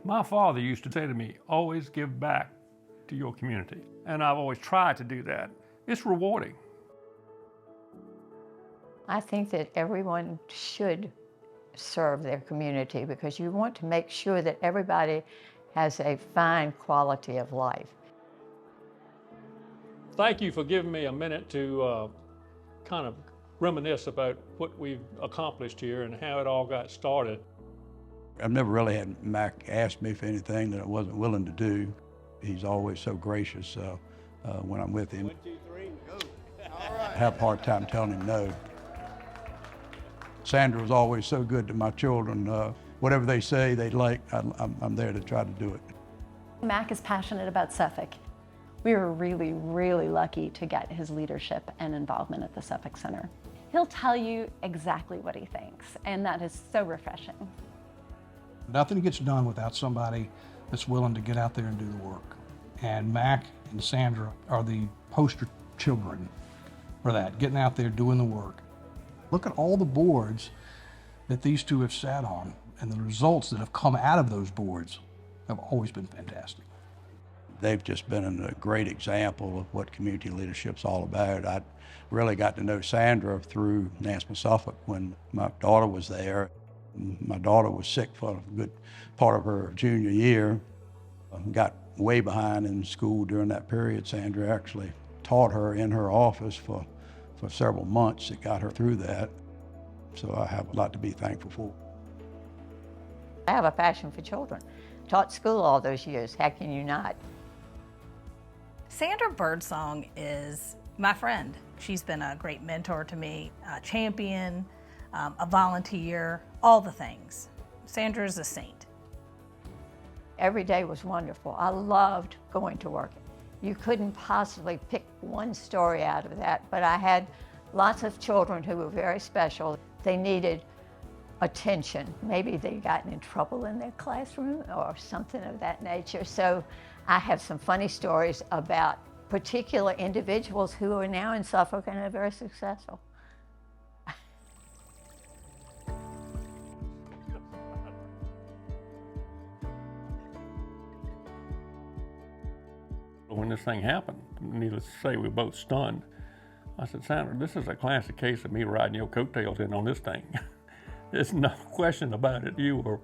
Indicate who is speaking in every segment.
Speaker 1: My father used to say to me, always give back to your community. And I've always tried to do that. It's rewarding.
Speaker 2: I think that everyone should serve their community because you want to make sure that everybody has a fine quality of life.
Speaker 1: Thank you for giving me a minute to kind of reminisce about what we've accomplished here and how it all got started.
Speaker 3: I've never really had Mac ask me for anything that I wasn't willing to do. He's always so gracious when I'm with him.
Speaker 4: 1, 2, 3, go. All right.
Speaker 3: I have a hard time telling him no. Sandra was always so good to my children. Whatever they say they'd like, I'm there to try to do it.
Speaker 5: Mac is passionate about Suffolk. We were really, really lucky to get his leadership and involvement at the Suffolk Center. He'll tell you exactly what he thinks, and that is so refreshing.
Speaker 6: Nothing gets done without somebody that's willing to get out there and do the work. And Mac and Sandra are the poster children for that, getting out there doing the work. Look at all the boards that these two have sat on, and the results that have come out of those boards have always been fantastic.
Speaker 3: They've just been a great example of what community leadership's all about. I really got to know Sandra through Nansemond, Suffolk when my daughter was there. My daughter was sick for a good part of her junior year, got way behind in school during that period. Sandra actually taught her in her office for several months. It got her through that. So I have a lot to be thankful for.
Speaker 2: I have a passion for children. Taught school all those years. How can you not?
Speaker 7: Sandra Birdsong is my friend. She's been a great mentor to me, a champion, a volunteer, all the things. Sandra's a saint.
Speaker 2: Every day was wonderful. I loved going to work. You couldn't possibly pick one story out of that, but I had lots of children who were very special. They needed attention. Maybe they'd gotten in trouble in their classroom or something of that nature. So I have some funny stories about particular individuals who are now in Suffolk and are very successful.
Speaker 1: When this thing happened, needless to say, we were both stunned. I said, Sandra, this is a classic case of me riding your coattails in on this thing. There's no question about it. You're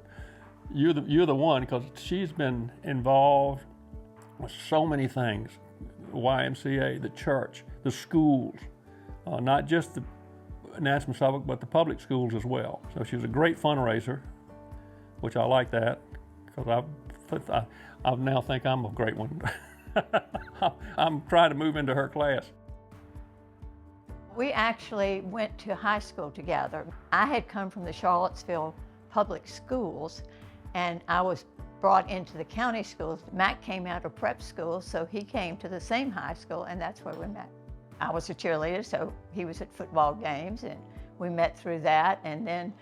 Speaker 1: the one, because she's been involved with so many things. The YMCA, the church, the schools, not just the Nansemond, Suffolk, but the public schools as well. So she's a great fundraiser, which I like that, because I now think I'm a great one. I'm trying to move into her class.
Speaker 2: We actually went to high school together. I had come from the Charlottesville public schools, and I was brought into the county schools. Mac came out of prep school, so he came to the same high school, and that's where we met. I was a cheerleader, so he was at football games, and we met through that, and then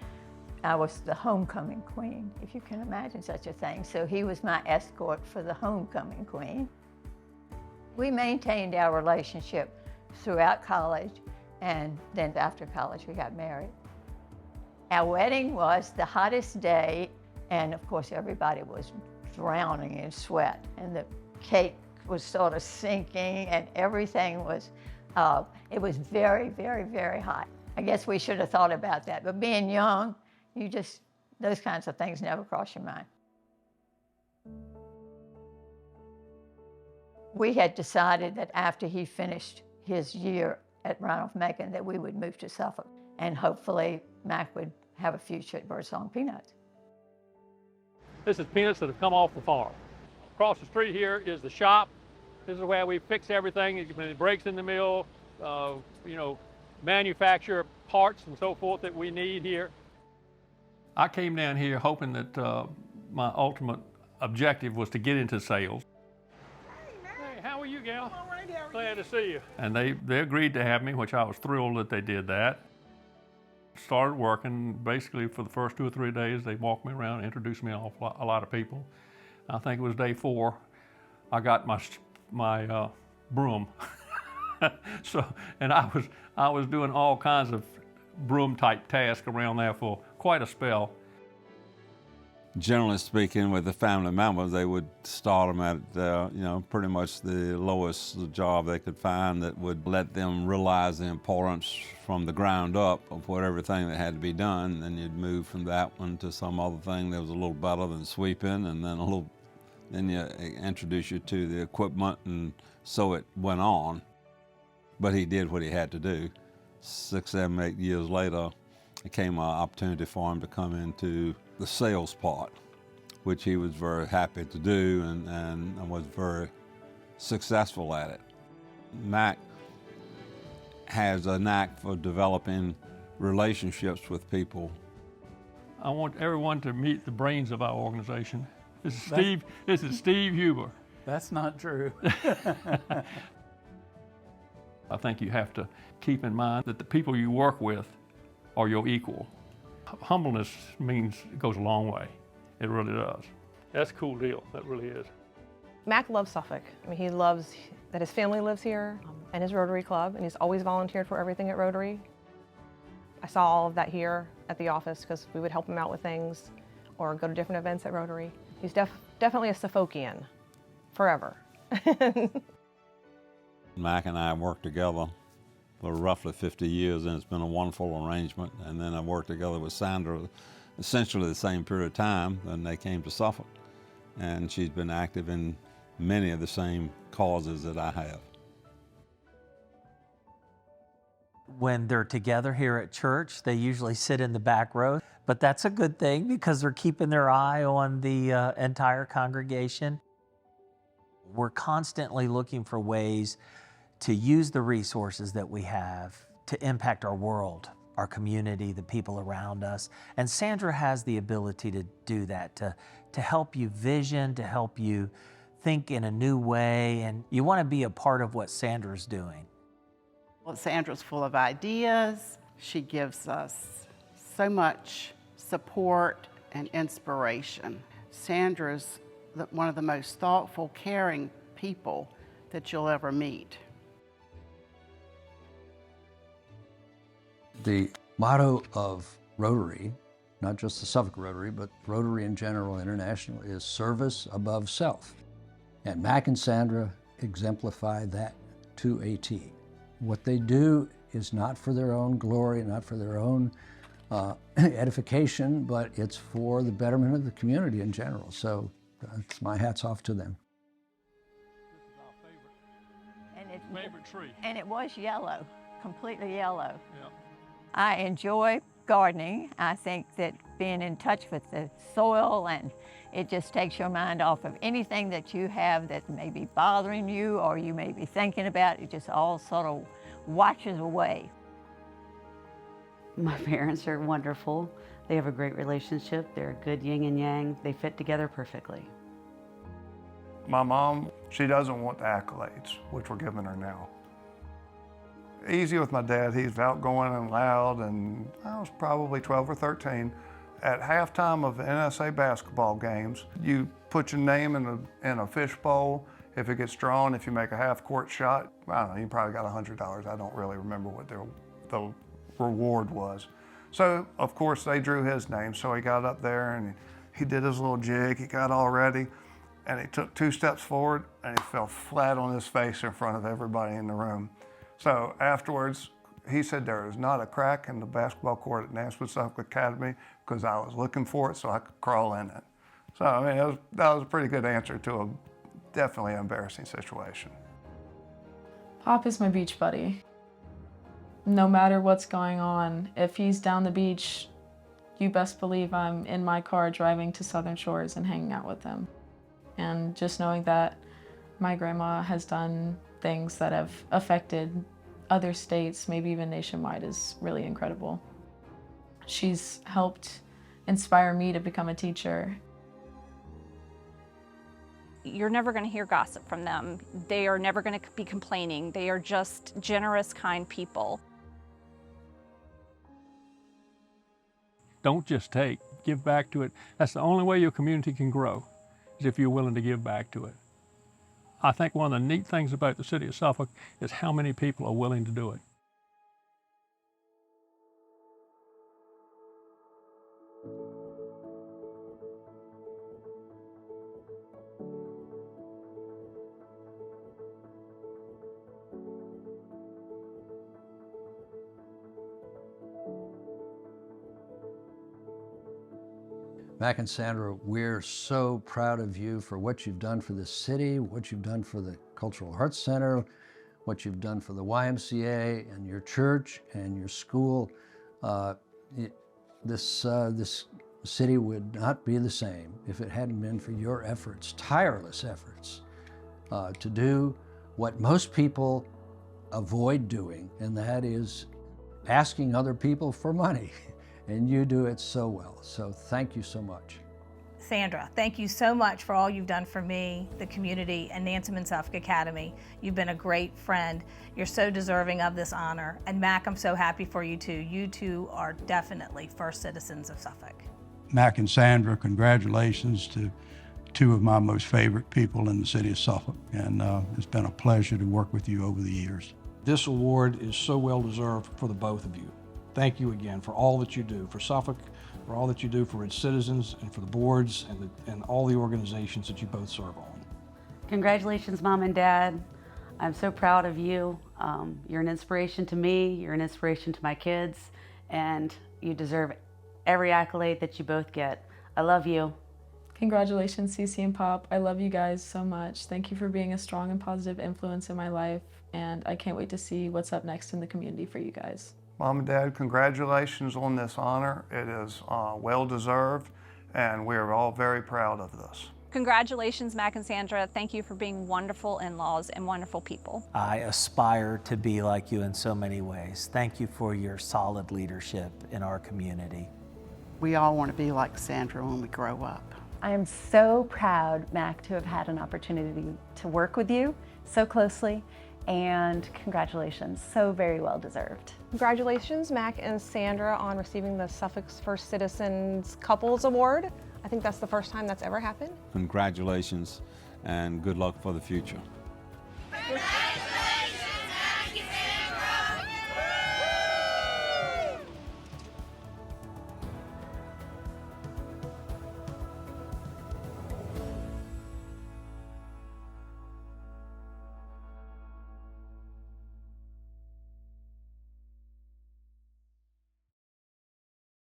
Speaker 2: I was the homecoming queen, if you can imagine such a thing. So he was my escort for the homecoming queen. We maintained our relationship throughout college, and then after college we got married. Our wedding was the hottest day, and of course everybody was drowning in sweat, and the cake was sort of sinking, and everything was, it was very, very, very hot. I guess we should have thought about that, but being young, those kinds of things never cross your mind. We had decided that after he finished his year at Ranulph-Macon that we would move to Suffolk, and hopefully Mac would have a future at Birdsong Peanuts.
Speaker 1: This is peanuts that have come off the farm. Across the street here is the shop. This is where we fix everything when it breaks in the mill, manufacture parts and so forth that we need here. I came down here hoping that my ultimate objective was to get into sales. Hey, how are you, gal?
Speaker 4: All right, how are
Speaker 1: Glad to see you. And they agreed to have me, which I was thrilled that they did that. Started working. Basically, for the first 2 or 3 days, they walked me around, introduced me to a lot of people. I think it was day 4, I got my broom. And I was doing all kinds of broom type tasks around there for quite a spell.
Speaker 8: generally speaking, with the family members, they would start them at, pretty much the lowest job they could find that would let them realize the importance from the ground up of what everything that had to be done. Then you'd move from that one to some other thing that was a little better than sweeping, and then you introduce you to the equipment, and so it went on. But he did what he had to do. 6, 7, 8 years later, it came an opportunity for him to come into the sales part, which he was very happy to do and was very successful at it. Mac has a knack for developing relationships with people.
Speaker 1: I want everyone to meet the brains of our organization. This is Steve Huber.
Speaker 9: That's not true.
Speaker 1: I think you have to keep in mind that the people you work with are your equal. Humbleness goes a long way. It really does. That's a cool deal. That really is.
Speaker 10: Mac loves Suffolk. I mean, he loves that his family lives here and his Rotary Club, and he's always volunteered for everything at Rotary. I saw all of that here at the office because we would help him out with things or go to different events at Rotary. He's definitely a Suffolkian, forever.
Speaker 8: Mac and I worked together for roughly 50 years, and it's been a wonderful arrangement. And then I worked together with Sandra essentially the same period of time when they came to Suffolk. And she's been active in many of the same causes that I have.
Speaker 11: When they're together here at church, they usually sit in the back row, but that's a good thing because they're keeping their eye on the entire congregation. We're constantly looking for ways to use the resources that we have to impact our world, our community, the people around us. And Sandra has the ability to do that, to help you vision, to help you think in a new way, and you want to be a part of what Sandra's doing.
Speaker 12: Well, Sandra's full of ideas. She gives us so much support and inspiration. Sandra's one of the most thoughtful, caring people that you'll ever meet.
Speaker 3: The motto of Rotary, not just the Suffolk Rotary, but Rotary in general, international, is service above self. And Mac and Sandra exemplify that to a T. What they do is not for their own glory, not for their own edification, but it's for the betterment of the community in general. So it's my hat's off to them.
Speaker 1: This is our favorite tree.
Speaker 2: And it was yellow, completely yellow.
Speaker 1: Yeah.
Speaker 2: I enjoy gardening. I think that being in touch with the soil, and it just takes your mind off of anything that you have that may be bothering you or you may be thinking about. It just all sort of washes away.
Speaker 13: My parents are wonderful. They have a great relationship. They're a good yin and yang. They fit together perfectly.
Speaker 4: My mom, she doesn't want the accolades, which we're giving her now. Easy with my dad. He's outgoing and loud, and I was probably 12 or 13. At halftime of NSA basketball games, you put your name in a fishbowl. If it gets drawn, if you make a half-court shot, I don't know, you probably got $100. I don't really remember what the reward was. So, of course, they drew his name, so he got up there and he did his little jig. He got all ready, and he took 2 steps forward, and he fell flat on his face in front of everybody in the room. So afterwards, he said there was not a crack in the basketball court at Nassau Suffolk Academy because I was looking for it so I could crawl in it. So, I mean, that was a pretty good answer to a definitely embarrassing situation.
Speaker 14: Pop is my beach buddy. No matter what's going on, if he's down the beach, you best believe I'm in my car driving to Southern Shores and hanging out with him. And just knowing that my grandma has done things that have affected other states, maybe even nationwide, is really incredible. She's helped inspire me to become a teacher.
Speaker 15: You're never going to hear gossip from them. They are never going to be complaining. They are just generous, kind people.
Speaker 1: Don't just take, give back to it. That's the only way your community can grow, is if you're willing to give back to it. I think one of the neat things about the city of Suffolk is how many people are willing to do it.
Speaker 9: Mac and Sandra, we're so proud of you for what you've done for the city, what you've done for the Cultural Arts Center, what you've done for the YMCA and your church and your school. This city would not be the same if it hadn't been for your efforts, tireless efforts, to do what most people avoid doing, and that is asking other people for money. And you do it so well. So thank you so much.
Speaker 7: Sandra, thank you so much for all you've done for me, the community, and Nancy and Suffolk Academy. You've been a great friend. You're so deserving of this honor. And Mac, I'm so happy for you too. You two are definitely first citizens of Suffolk.
Speaker 3: Mac and Sandra, congratulations to two of my most favorite people in the city of Suffolk. And it's been a pleasure to work with you over the years.
Speaker 6: This award is so well deserved for the both of you. Thank you again for all that you do for Suffolk, for all that you do for its citizens, and for the boards and all the organizations that you both serve on.
Speaker 13: Congratulations, Mom and Dad. I'm so proud of you. You're an inspiration to me, you're an inspiration to my kids, and you deserve every accolade that you both get. I love you.
Speaker 14: Congratulations, Cece and Pop. I love you guys so much. Thank you for being a strong and positive influence in my life, and I can't wait to see what's up next in the community for you guys.
Speaker 4: Mom and Dad, congratulations on this honor. It is well deserved, and we are all very proud of this.
Speaker 15: Congratulations, Mac and Sandra. Thank you for being wonderful in-laws and wonderful people.
Speaker 11: I aspire to be like you in so many ways. Thank you for your solid leadership in our community.
Speaker 12: We all want to be like Sandra when we grow up.
Speaker 5: I am so proud, Mac, to have had an opportunity to work with you so closely, and congratulations, so very well deserved.
Speaker 10: Congratulations, Mac and Sandra, on receiving the Suffolk First Citizens Couples Award. I think that's the first time that's ever happened.
Speaker 8: Congratulations and good luck for the future.